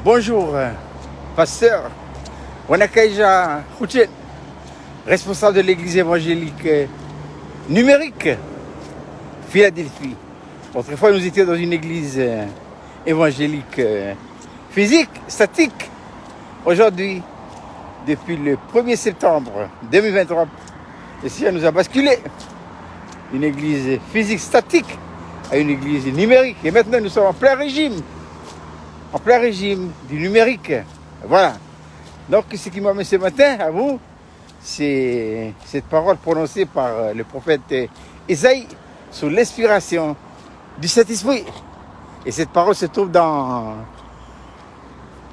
Bonjour, pasteur Wanakaija Khouchen, responsable de l'église évangélique numérique Philadelphie. Autrefois, nous étions dans une église évangélique physique, statique. Aujourd'hui, depuis le 1er septembre 2023, le Seigneur nous a basculé d'une église physique statique à une église numérique. Et maintenant, nous sommes en plein régime du numérique. Voilà. Donc, ce qui m'amène ce matin à vous, c'est cette parole prononcée par le prophète Ésaïe sous l'inspiration du Saint-Esprit. Et cette parole se trouve dans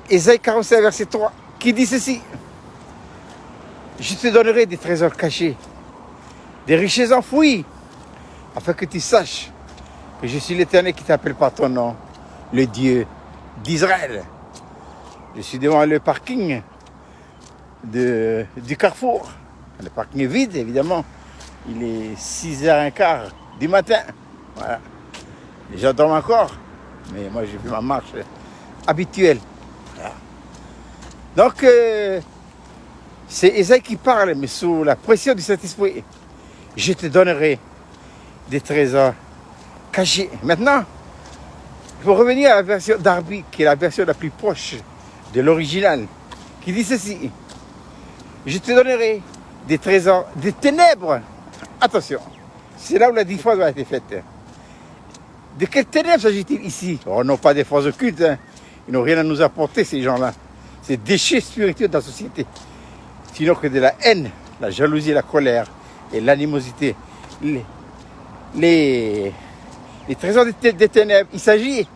Ésaïe 45, verset 3, qui dit ceci: je te donnerai des trésors cachés, des richesses enfouies, afin que tu saches que je suis l'Éternel qui t'appelle par ton nom, le Dieu d'Israël. Je suis devant le parking du Carrefour. Le parking est vide, évidemment. Il est 6h15 du matin. Voilà. Les gens dorment encore, mais moi j'ai fait ma marche habituelle. Voilà. Donc, c'est Ésaïe qui parle, mais sous la pression du Saint-Esprit. Je te donnerai des trésors cachés. Maintenant, il faut revenir à la version d'Arby, qui est la version la plus proche de l'original, qui dit ceci: je te donnerai des trésors des ténèbres. Attention, c'est là où la différence a été faite. De quelles ténèbres s'agit-il ici? Oh non, pas des forces occultes, hein. Ils n'ont rien à nous apporter, ces gens-là. C'est déchets spirituels de la société. Sinon que de la haine, la jalousie, la colère et l'animosité. Les trésors des ténèbres, il s'agit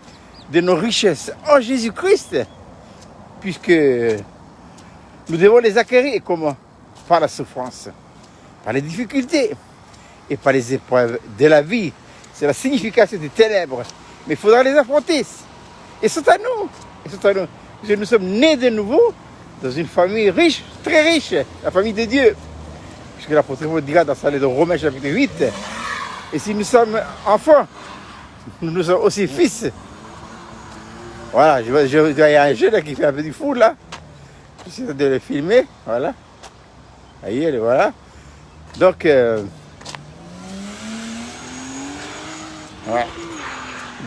de nos richesses en Jésus-Christ, puisque nous devons les acquérir. Et comment? Par la souffrance, par les difficultés et par les épreuves de la vie. C'est la signification des ténèbres. Mais il faudra les affronter. Et c'est à nous. Parce que nous sommes nés de nouveau dans une famille riche, très riche, la famille de Dieu. Puisque l'apôtre Paul dira dans sa lettre de Romains chapitre 8, et si nous sommes enfants, nous sommes aussi fils. Voilà, il y a un jeune là qui fait un peu du fou là. J'essaie de le filmer, voilà. Voyez, voilà. Donc, voilà.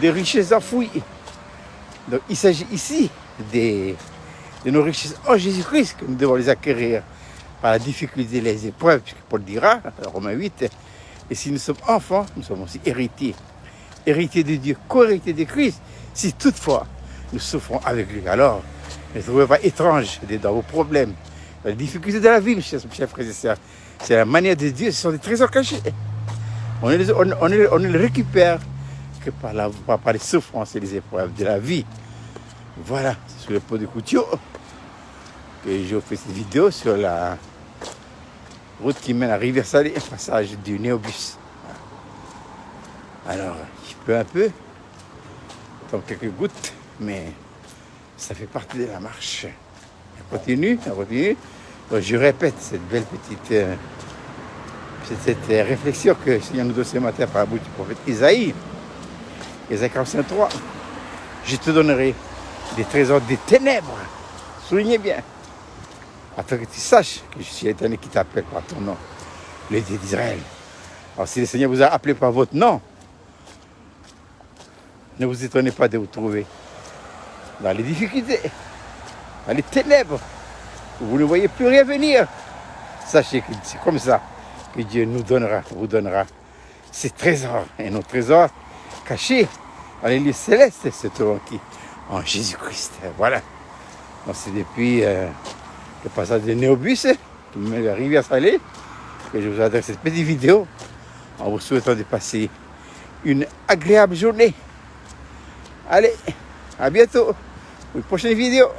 Des richesses enfouies. Donc, il s'agit ici de nos richesses en Jésus-Christ que nous devons les acquérir par la difficulté et les épreuves, puisque Paul dira, Romains 8, et si nous sommes enfants, nous sommes aussi héritiers. Héritiers de Dieu, co-héritiers de Christ, si toutefois nous souffrons avec lui. Alors, ne trouvez pas étrange dans vos problèmes, dans les difficultés de la vie, mes chers frères et sœurs. C'est la manière de Dieu, ce sont des trésors cachés. On ne les récupère que par les souffrances et les épreuves de la vie. Voilà, c'est sur le pot de Couture que j'ai fait cette vidéo sur la route qui mène à Rivière-Salée, un passage du Néobus. Alors, peu à peu, comme quelques gouttes, mais ça fait partie de la marche. On continue. Donc, je répète cette belle petite cette réflexion que le Seigneur nous donne ce matin par la bouche du prophète Ésaïe. Ésaïe 45:3. Je te donnerai des trésors des ténèbres. Soulignez bien. Afin que tu saches que je suis l'Éternel qui t'appelle par ton nom, le Dieu d'Israël. Alors si le Seigneur vous a appelé par votre nom, ne vous étonnez pas de vous trouver dans les difficultés, dans les ténèbres, où vous ne voyez plus rien venir. Sachez que c'est comme ça que Dieu vous donnera ces trésors. Et nos trésors cachés dans les lieux célestes se trouvent en Jésus-Christ. Voilà. Donc c'est depuis le passage de Néobus, qui mène à Rivière-Salée, que je vous adresse cette petite vidéo en vous souhaitant de passer une agréable journée. Allez, à bientôt pour une prochaine vidéo.